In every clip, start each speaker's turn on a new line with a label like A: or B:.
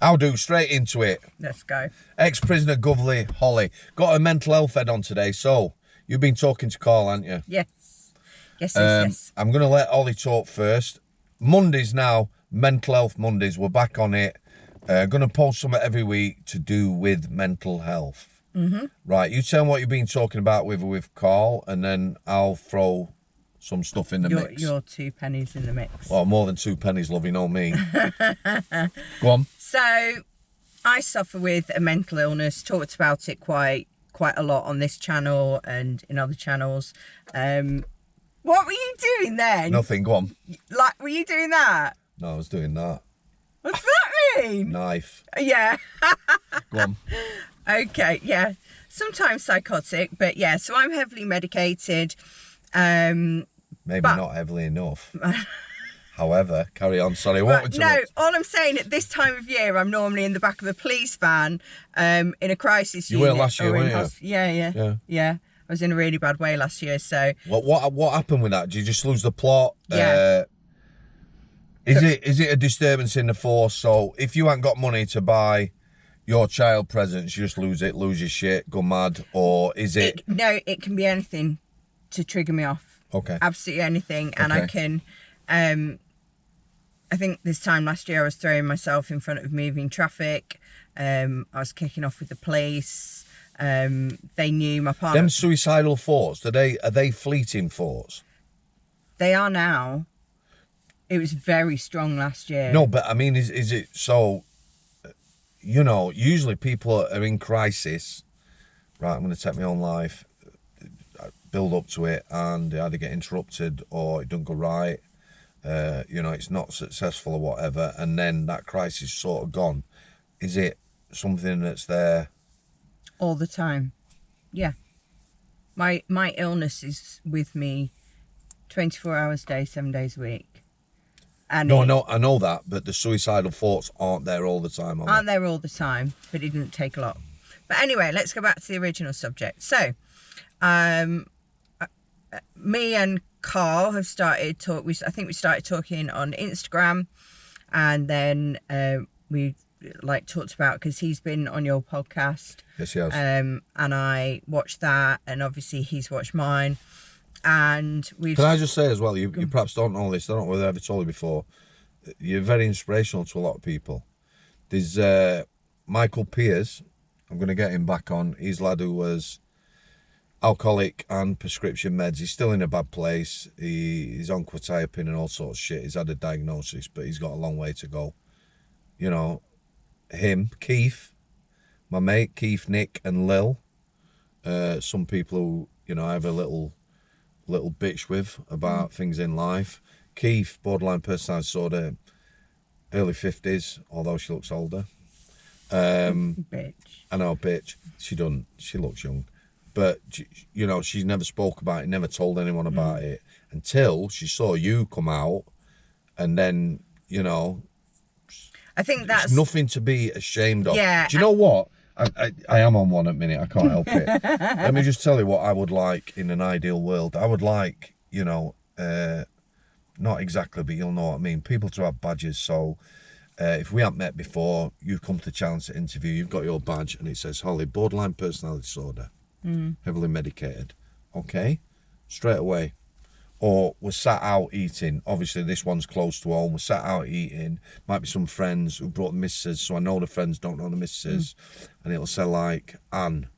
A: I'll do, straight into it.
B: Let's go.
A: Ex-prisoner Govley Holly. Got a mental health head on today, so you've been talking to Carl, haven't you?
B: Yes. Yes.
A: I'm going to let Ollie talk first. Mondays now, Mental Health Mondays. We're back on it. Going to post something every week to do with mental health.
B: Mm-hmm.
A: Right, you tell me what you've been talking about with Carl, and then I'll throw some stuff in the mix.
B: Your 2 pennies in the mix.
A: Well, more than 2 pennies, love, you know me. Go on.
B: So, I suffer with a mental illness. Talked about it quite a lot on this channel and in other channels. What were you doing then?
A: Nothing, go on.
B: Like, were you doing that?
A: No, I was doing that.
B: What's that mean?
A: Knife.
B: Yeah.
A: Go on.
B: Okay, yeah. Sometimes psychotic, but yeah, so I'm heavily medicated. Maybe
A: not heavily enough. However, carry on. Sorry, what would you
B: No, all I'm saying, at this time of year, I'm normally in the back of a police van in a crisis unit.
A: You were last year, weren't you?
B: Yeah. I was in a really bad way last year, so...
A: What happened with that? Did you just lose the plot?
B: Yeah.
A: Is it a disturbance in the force? So if you ain't got money to buy your child presents, you just lose your shit, go mad, or is it...
B: No, it can be anything to trigger me off.
A: Okay.
B: Absolutely anything, and I can... I think this time last year I was throwing myself in front of moving traffic. I was kicking off with the police. They knew my partner.
A: Them suicidal thoughts, are they fleeting thoughts?
B: They are now. It was very strong last year.
A: No, but I mean, is it so? You know, usually people are in crisis. Right, I'm going to take my own life. Build up to it, and they either get interrupted or it don't go right. It's not successful or whatever, and then that crisis is sort of gone. Is it something that's there
B: all the time? Yeah. My illness is with me 24 hours a day, 7 days a week. And
A: no, I know that, but the suicidal thoughts aren't there all the time,
B: aren't there all the time, but it didn't take a lot. But anyway, let's go back to the original subject. So, me and Carl have started I think we started talking on Instagram, and then we talked about, because he's been on your podcast.
A: Yes, he has.
B: And I watched that, and obviously he's watched mine, and we've...
A: Can I just say as well, you perhaps don't know this, I don't know whether I've ever told you before, you're very inspirational to a lot of people. There's Michael Pearce, I'm going to get him back on. He's a lad who was alcoholic and prescription meds. He's still in a bad place. He's on quetiapine and all sorts of shit. He's had a diagnosis, but he's got a long way to go. You know, him, Keith, my mate, Keith, Nick and Lil. Some people who, I have a little bitch with about things in life. Keith, borderline personality disorder, early 50s, although she looks older.
B: Bitch.
A: I know, bitch. She looks young. But, she's never spoke about it, never told anyone about it until she saw you come out. And then,
B: I think that's...
A: It's nothing to be ashamed of.
B: Yeah.
A: Do you know what? I am on one at the minute. I can't help it. Let me just tell you what I would like in an ideal world. I would like, not exactly, but you'll know what I mean. People to have badges. So if we haven't met before, you've come to the challenge to interview, you've got your badge and it says, Holly, borderline personality disorder. Heavily medicated. Okay, straight away. Or we're sat out eating. Obviously this one's close to home. We're sat out eating. Might be some friends who brought the missus, so I know the friends don't know the missus. And it'll say like anorexia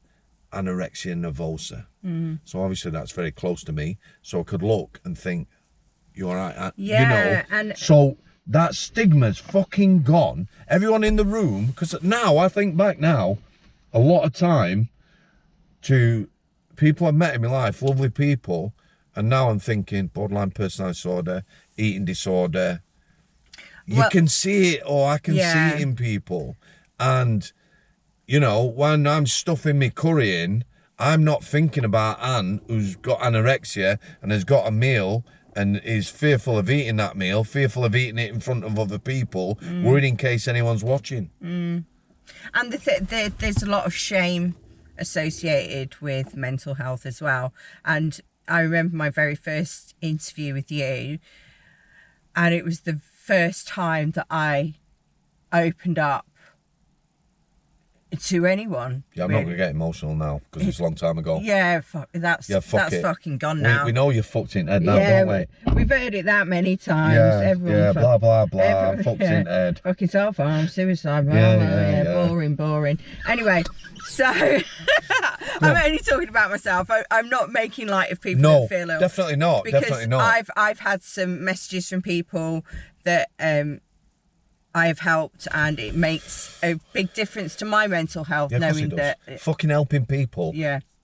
A: nervosa. So obviously that's very close to me, so I could look and think, you're all right.
B: And
A: so that stigma's fucking gone. Everyone in the room, because now I think back now, a lot of time to people I've met in my life, lovely people, and now I'm thinking borderline personality disorder, eating disorder. You can see it, or I can see it in people. And, when I'm stuffing my curry in, I'm not thinking about Anne, who's got anorexia and has got a meal and is fearful of eating that meal, fearful of eating it in front of other people, worried in case anyone's watching.
B: And there's a lot of shame associated with mental health as well. And I remember my very first interview with you, and it was the first time that I opened up to anyone.
A: Yeah, I'm not going to get emotional now because it's a long time ago.
B: Yeah, that's fucking gone now.
A: We know you're fucked in head now, don't we?
B: We've heard it that many times.
A: Blah, blah, blah, fucked in head.
B: Fucking self-harm, suicide, boring. Anyway, so I'm only talking about myself. I'm not making light of people that feel ill.
A: Definitely not.
B: Because I've had some messages from people that I have helped, and it makes a big difference to my mental health, knowing that
A: fucking helping people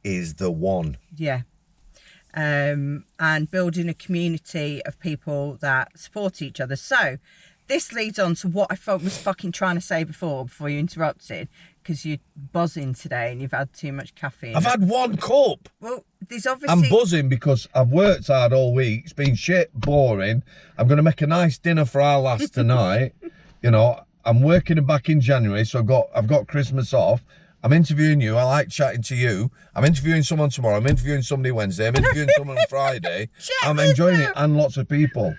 A: is the one.
B: Yeah. And building a community of people that support each other. So this leads on to what I was fucking trying to say before you interrupted, because you're buzzing today and you've had too much caffeine.
A: I've had 1 cup.
B: Well, there's obviously...
A: I'm buzzing because I've worked hard all week. It's been shit boring. I'm going to make a nice dinner for our lass tonight. You know, I'm working back in January, so I've got Christmas off. I'm interviewing you. I like chatting to you. I'm interviewing someone tomorrow. I'm interviewing somebody Wednesday. I'm interviewing someone on Friday. I'm enjoying it, and lots of people.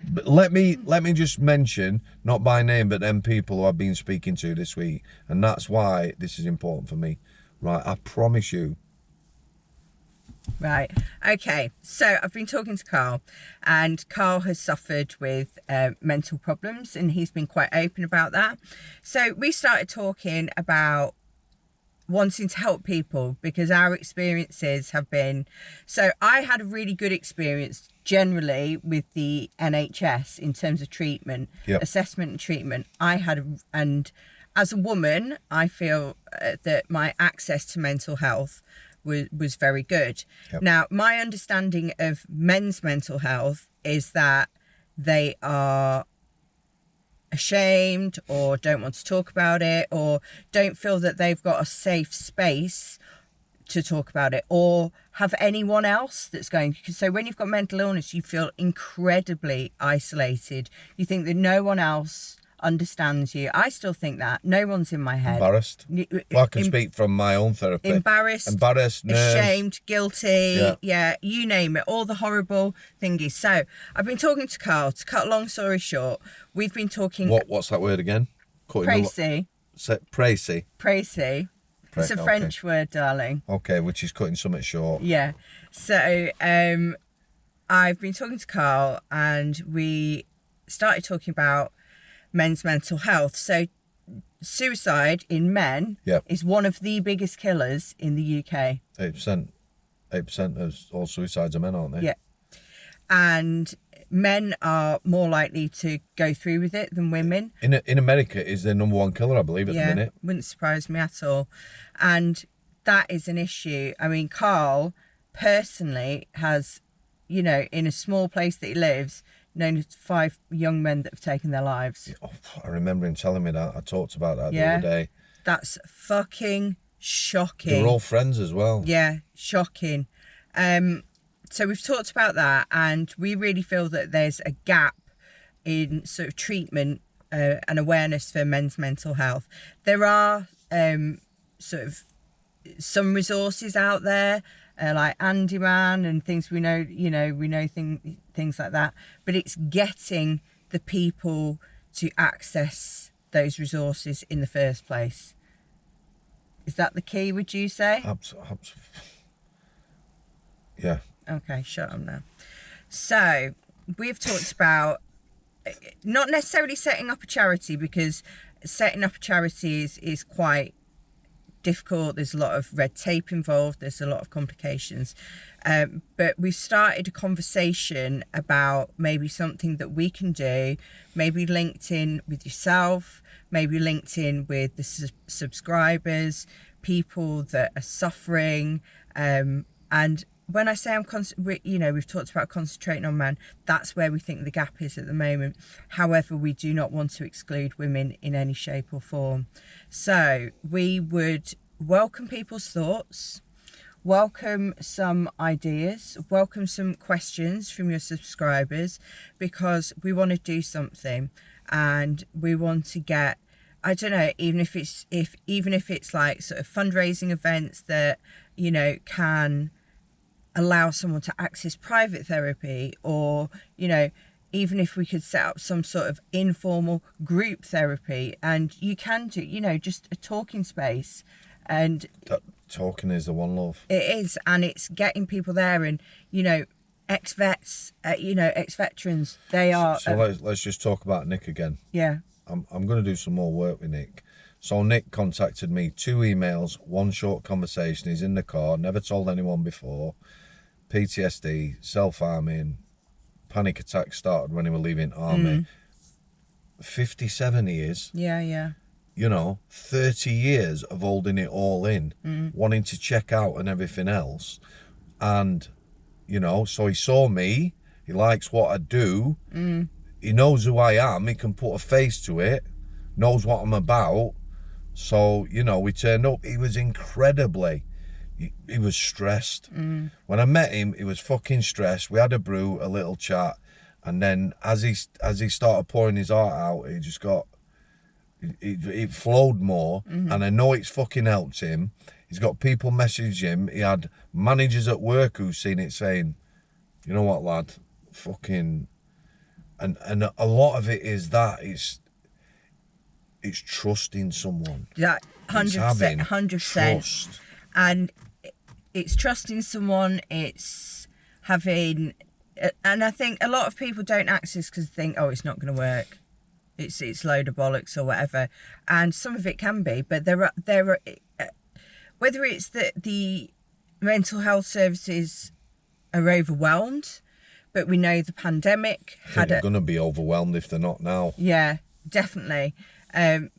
A: But let me just mention, not by name, but them people who I've been speaking to this week, and that's why this is important for me. Right, I promise you.
B: Right, okay, so I've been talking to Carl, and Carl has suffered with mental problems, and he's been quite open about that. So we started talking about wanting to help people, because our experiences have been... So I had a really good experience generally with the NHS in terms of treatment, assessment and treatment. And as a woman, I feel that my access to mental health was very good. Now, my understanding of men's mental health is that they are ashamed or don't want to talk about it, or don't feel that they've got a safe space to talk about it, or have anyone else that's going. So when you've got mental illness, you feel incredibly isolated. You think that no one else understands you. I still think that. No one's in my head.
A: Embarrassed. Well, I can speak from my own therapy.
B: Embarrassed,
A: nerves,
B: ashamed, guilty, you name it, all the horrible thingies. So I've been talking to Carl. To cut a long story short, we've been talking...
A: What's that word again?
B: Précis.
A: Précis.
B: Précis. It's a French word, darling.
A: Okay, which is cutting something short.
B: Yeah. So I've been talking to Carl, and we started talking about men's mental health. So suicide in men is one of the biggest killers in the UK. 8%
A: of all suicides are men, aren't they?
B: Yeah. And men are more likely to go through with it than women.
A: In America, is their number 1 killer, I believe, at the minute.
B: Wouldn't surprise me at all. And that is an issue. I mean, Carl personally has, in a small place that he lives, known 5 young men that have taken their lives.
A: Oh, I remember him telling me that. I talked about that the other day.
B: That's fucking shocking.
A: They were all friends as well.
B: Yeah, shocking. So we've talked about that, and we really feel that there's a gap in sort of treatment and awareness for men's mental health. There are sort of some resources out there, like Andy Man and things we know things like that, but it's getting the people to access those resources in the first place. Is that the key, would you say?
A: Absolutely. Yeah.
B: Okay, shut up now. So we've talked about not necessarily setting up a charity, because setting up a charity is quite difficult. There's a lot of red tape involved. There's a lot of complications. But we started a conversation about maybe something that we can do, maybe linked in with yourself, maybe linked in with the subscribers, people that are suffering. And when I say we've talked about concentrating on man, that's where we think the gap is at the moment. However, we do not want to exclude women in any shape or form. So we would welcome people's thoughts, welcome some ideas, welcome some questions from your subscribers, because we want to do something, and we want to get, I don't know, even if it's like sort of fundraising events that, can allow someone to access private therapy, or, even if we could set up some sort of informal group therapy, and you can do, you know, just a talking space. And
A: talking is the one, love.
B: It is, and it's getting people there, and, you know, ex-vets, you know, ex-veterans, they are...
A: So let's just talk about Nick again.
B: Yeah.
A: I'm going to do some more work with Nick. So Nick contacted me, 2 emails, 1 short conversation. He's in the car, never told anyone before. PTSD, self-harming, panic attack started when he was leaving army. 57 years.
B: Yeah.
A: You know, 30 years of holding it all in, wanting to check out and everything else. And, you know, so he saw me. He likes what I do. He knows who I am. He can put a face to it, knows what I'm about. So, you know, we turned up. He was incredibly, he was stressed. When I met him, he was fucking stressed. We had a brew, a little chat. And then as he started pouring his heart out, he just got, it flowed more. And I know it's fucking helped him. He's got people message him. He had managers at work who've seen it saying, you know what, lad, fucking... And a lot of it is that it's trusting someone.
B: Yeah, 100%, 100%.
A: Trust.
B: And it's trusting someone, it's having... And I think a lot of people don't access because they think, oh, it's not going to work. It's load of bollocks or whatever. And some of it can be, but there are whether it's that the mental health services are overwhelmed, but we know the pandemic had
A: they're going to be overwhelmed if they're not now.
B: Yeah, definitely. I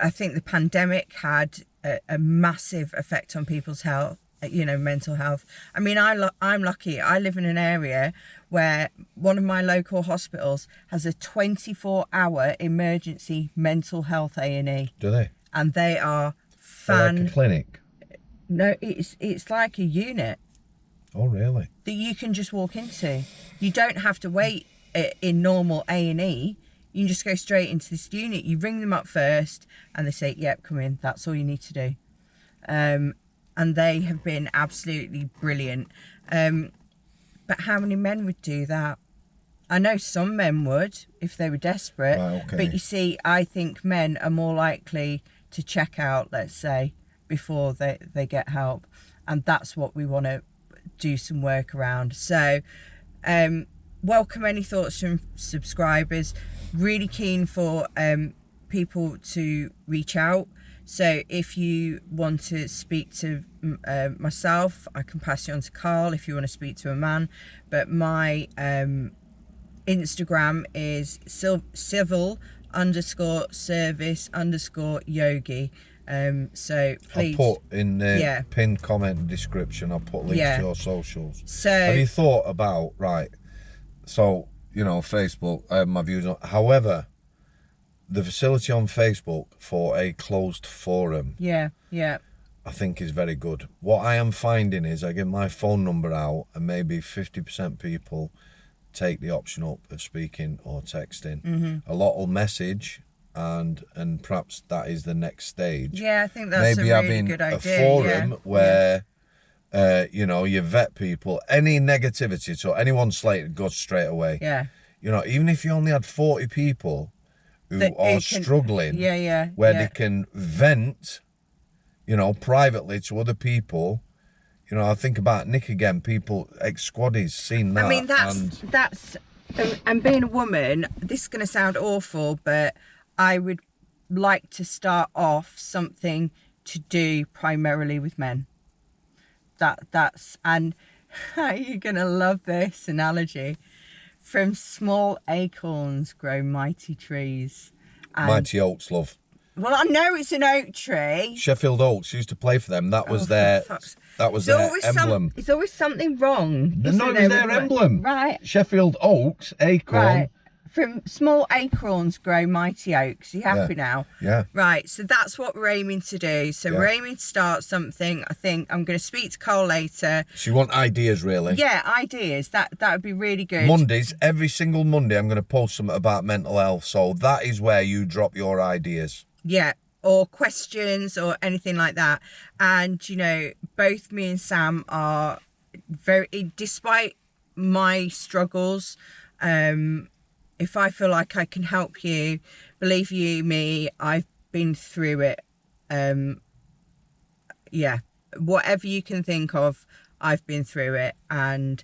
B: think the pandemic had a massive effect on people's health, you know, mental health. I mean, I'm lucky. I live in an area where one of my local hospitals has a 24-hour emergency mental health A&E.
A: Do they?
B: And they are
A: like a clinic?
B: No, it's like a unit.
A: Oh, really?
B: That you can just walk into. You don't have to wait in normal A&E. You can just go straight into this unit. You ring them up first and they say, yep, come in. That's all you need to do. And they have been absolutely brilliant. But how many men would do that? I know some men would if they were desperate.
A: Right, okay.
B: But you see, I think men are more likely to check out, let's say, before they get help. And that's what we want to do some work around. So welcome any thoughts from subscribers. Really keen for people to reach out. So if you want to speak to myself, I can pass you on to Carl if you want to speak to a man. But my Instagram is civil_service_yogi. So please,
A: I'll put in the pinned comment description, I'll put links to your socials.
B: So
A: have you thought about, right, so, you know, Facebook, I have my views on, however, the facility on Facebook for a closed forum, I think is very good. What I am finding is I get my phone number out and maybe 50% people take the option up of speaking or texting. A lot will message, and perhaps that is the next stage.
B: Yeah, I think that's maybe a really good idea.
A: A forum where you know, you vet people, any negativity, so anyone slated goes straight away. You know, even if you only had 40 people who are struggling, where they can vent, you know, privately to other people. You know, I think about Nick again, people, ex-squaddies, seen that.
B: I mean, that's, and being a woman, this is going to sound awful, but I would like to start off something to do primarily with men. And you're going to love this analogy. From small acorns grow mighty trees. And,
A: mighty oaks, love.
B: Well, I know it's an oak tree.
A: Sheffield Oaks used to play for them. That was their emblem.
B: There's always something wrong.
A: No, it was their emblem.
B: Right.
A: Sheffield Oaks, acorn.
B: Right. From small acorns grow mighty oaks. Are you happy now?
A: Yeah.
B: Right, so that's what we're aiming to do. So we're aiming to start something. I think I'm going to speak to Cole later.
A: So you want ideas, really?
B: Yeah, ideas. That would be really good.
A: Mondays, every single Monday, I'm going to post something about mental health. So that is where you drop your ideas.
B: Yeah, or questions or anything like that. And, you know, both me and Sam are very, despite my struggles, If I feel like I can help you, believe you me, I've been through it. Yeah, whatever you can think of, I've been through it. And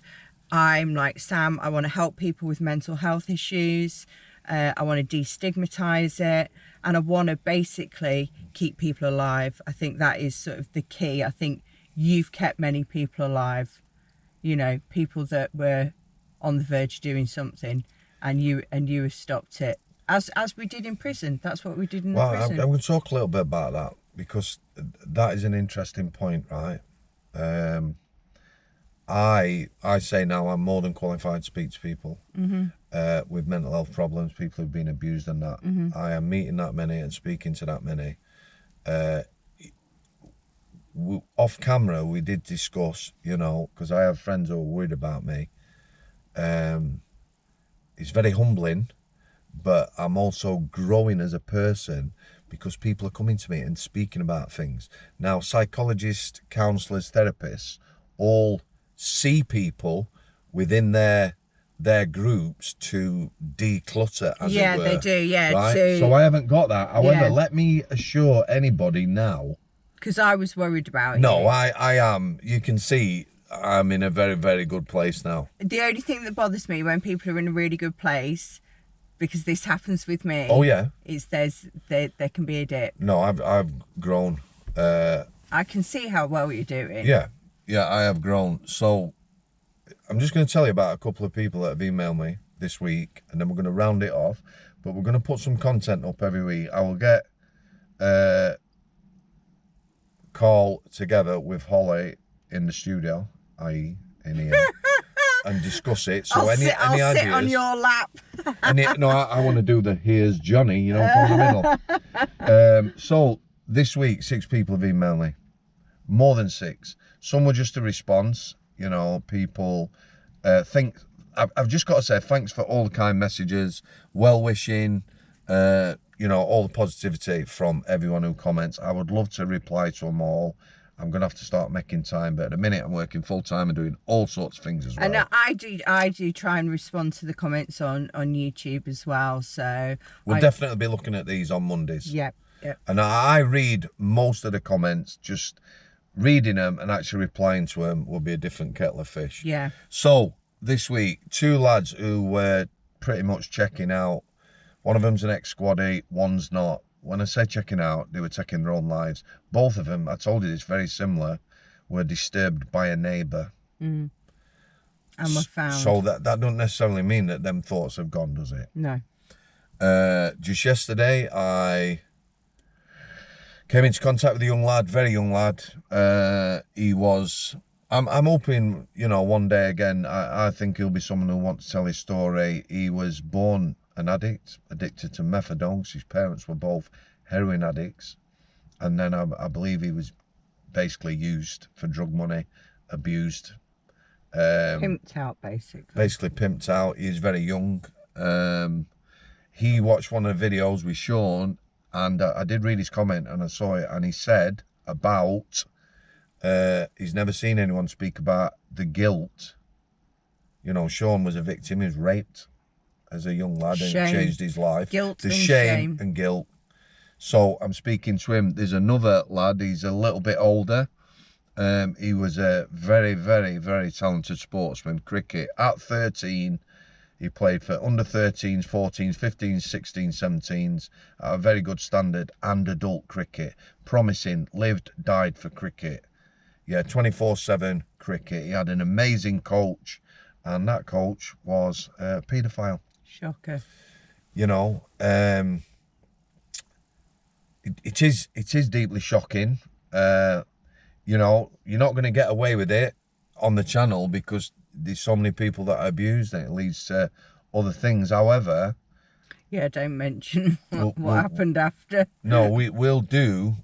B: I'm like Sam, I want to help people with mental health issues. I want to destigmatize it, and I want to basically keep people alive. I think that is sort of the key. I think you've kept many people alive, you know, people that were on the verge of doing something, and you have stopped it, as we did in prison. That's what we did in the prison.
A: I'm going to talk a little bit about that, because that is an interesting point, right? I say now I'm more than qualified to speak to people with mental health problems, people who've been abused and that. I am meeting that many and speaking to that many. Off camera, we did discuss, you know, because I have friends who are worried about me. It's very humbling, but I'm also growing as a person, because people are coming to me and speaking about things. Now, psychologists, counsellors, therapists all see people within their groups to declutter, as it were.
B: They do, yeah.
A: Right? So I haven't got that. However, let me assure anybody now,
B: because I was worried about
A: no,
B: you.
A: I am. You can see I'm in a very, very good place now.
B: The only thing that bothers me when people are in a really good place, because this happens with me.
A: Oh yeah.
B: Is there can be a dip.
A: No, I've grown.
B: I can see how well you're doing.
A: Yeah, I have grown. So I'm just going to tell you about a couple of people that have emailed me this week, and then we're going to round it off. But we're going to put some content up every week. I will get call together with Holly in the studio, i.e. in here, and discuss it. So
B: I'll
A: any ideas?
B: Sit on your lap.
A: I want to do the here's Johnny, you know, from the middle. So this week, 6 people have emailed me, more than 6. Some were just a response, you know. People think. I've just got to say thanks for all the kind messages, well wishing. You know, all the positivity from everyone who comments. I would love to reply to them all. I'm going to have to start making time, but at the minute I'm working full time and doing all sorts of things as well.
B: And I do try and respond to the comments on YouTube as well. So
A: we'll definitely be looking at these on Mondays.
B: Yeah.
A: And I read most of the comments. Just reading them and actually replying to them will be a different kettle of fish.
B: Yeah.
A: So this week, 2 lads who were pretty much checking out. One of them's an ex-squaddy, one's not. When I say checking out, they were taking their own lives. Both of them, I told you it's very similar, were disturbed by a neighbour.
B: And were found.
A: So that doesn't necessarily mean that them thoughts have gone, does it?
B: No.
A: Just yesterday, I came into contact with a young lad, very young lad. He was... I'm hoping, you know, one day again, I think he'll be someone who wants to tell his story. He was born an addict, addicted to methadone. His parents were both heroin addicts. And then I believe he was basically used for drug money, abused.
B: Pimped out, basically.
A: Basically pimped out. He's very young. He watched one of the videos with Sean, and I did read his comment, and I saw it, and he said about he's never seen anyone speak about the guilt. You know, Sean was a victim. He was raped as a young lad, and it changed his life.
B: Guilt
A: the
B: and
A: shame and guilt. So I'm speaking to him. There's another lad. He's a little bit older. He was a very, very, very talented sportsman. Cricket at 13. He played for under 13s, 14s, 15s, 16s, 17s at a very good standard, and adult cricket. Promising, lived, died for cricket. Yeah, 24/7 cricket. He had an amazing coach, and that coach was a paedophile.
B: Shocker.
A: You know, it is deeply shocking. You know, you're not going to get away with it on the channel because there's so many people that are abused, and it leads to other things. However,
B: yeah, don't mention what happened after.
A: No, we'll do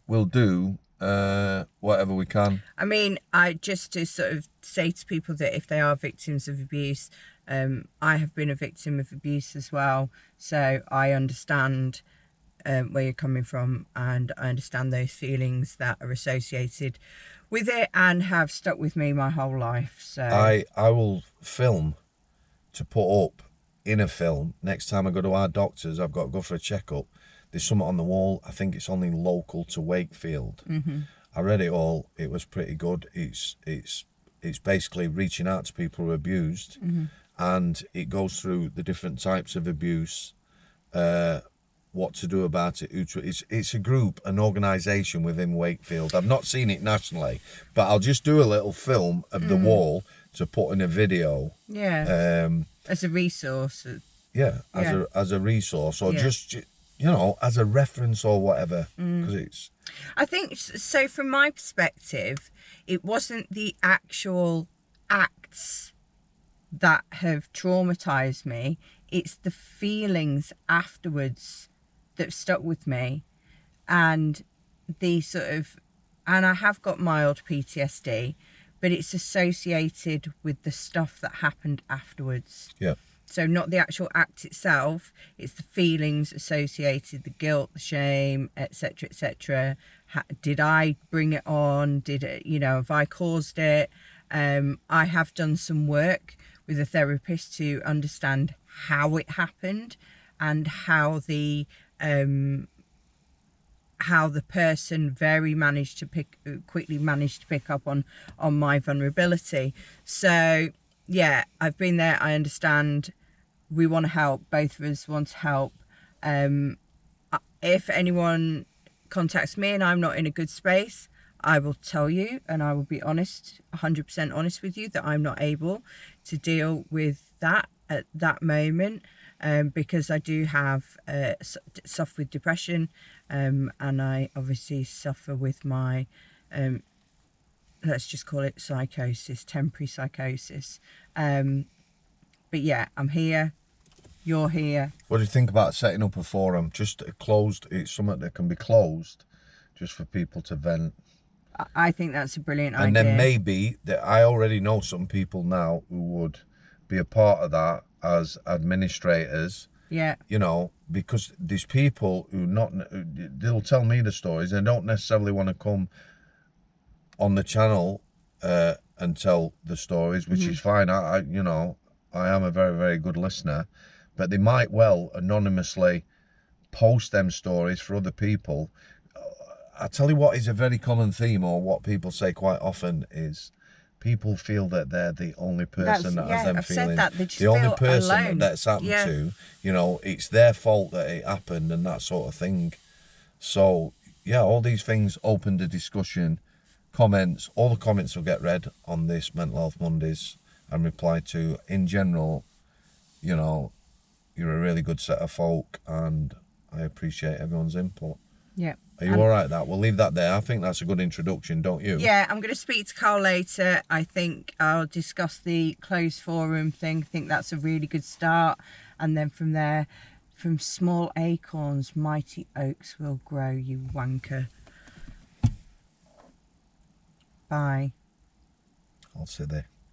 A: whatever we can.
B: I mean, just to sort of say to people that if they are victims of abuse, I have been a victim of abuse as well, so I understand where you're coming from, and I understand those feelings that are associated with it and have stuck with me my whole life. So
A: I will film to put up in a film. Next time I go to our doctors, I've got to go for a checkup. There's something on the wall. I think it's only local to Wakefield. I read it all. It was pretty good. It's basically reaching out to people who are abused, and it goes through the different types of abuse, what to do about it. It's a group, an organisation within Wakefield. I've not seen it nationally, but I'll just do a little film of the wall to put in a video.
B: Yeah. As a resource.
A: As a resource, or just, you know, as a reference or whatever, because it's...
B: I think, so from my perspective, it wasn't the actual acts that have traumatised me, it's the feelings afterwards that stuck with me, and the sort of, and I have got mild PTSD, but it's associated with the stuff that happened afterwards.
A: Yeah.
B: So not the actual act itself, it's the feelings associated, the guilt, the shame, etc., etc. Did I bring it on? Did it, you know, have I caused it? I have done some work with a therapist to understand how it happened and how the person quickly managed to pick up on my vulnerability. So yeah, I've been there. I understand. We want to help. Both of us want to help. If anyone contacts me and I'm not in a good space, I will tell you, and I will be honest, 100% honest with you, that I'm not able to deal with that at that moment, because I do have suffer with depression, and I obviously suffer with my let's just call it psychosis, temporary psychosis. But yeah, I'm here. You're here.
A: What do you think about setting up a forum? Just closed, it's something that can be closed just for people to vent.
B: I think that's a brilliant idea.
A: And then maybe, that I already know some people now who would be a part of that as administrators.
B: Yeah.
A: You know, because there's people who they'll tell me the stories. They don't necessarily want to come on the channel and tell the stories, which is fine. I you know, I am a very, very good listener, but they might well anonymously post them stories for other people. I tell you what is a very common theme, or what people say quite often, is people feel that they're the only person that has them
B: I've
A: feelings.
B: said that. They just
A: the only
B: feel
A: person
B: alone.
A: that's happened to, you know, it's their fault that it happened and that sort of thing. So yeah, all these things open the discussion. Comments, all the comments will get read on this Mental Health Mondays and replied to. In general, you know, you're a really good set of folk, and I appreciate everyone's input.
B: Yeah.
A: Are you all right? That we'll leave that there. I think that's a good introduction, don't you?
B: Yeah, I'm going to speak to Carl later. I think I'll discuss the closed forum thing. I think that's a really good start, and then from there, from small acorns, mighty oaks will grow. You wanker. Bye.
A: I'll sit there.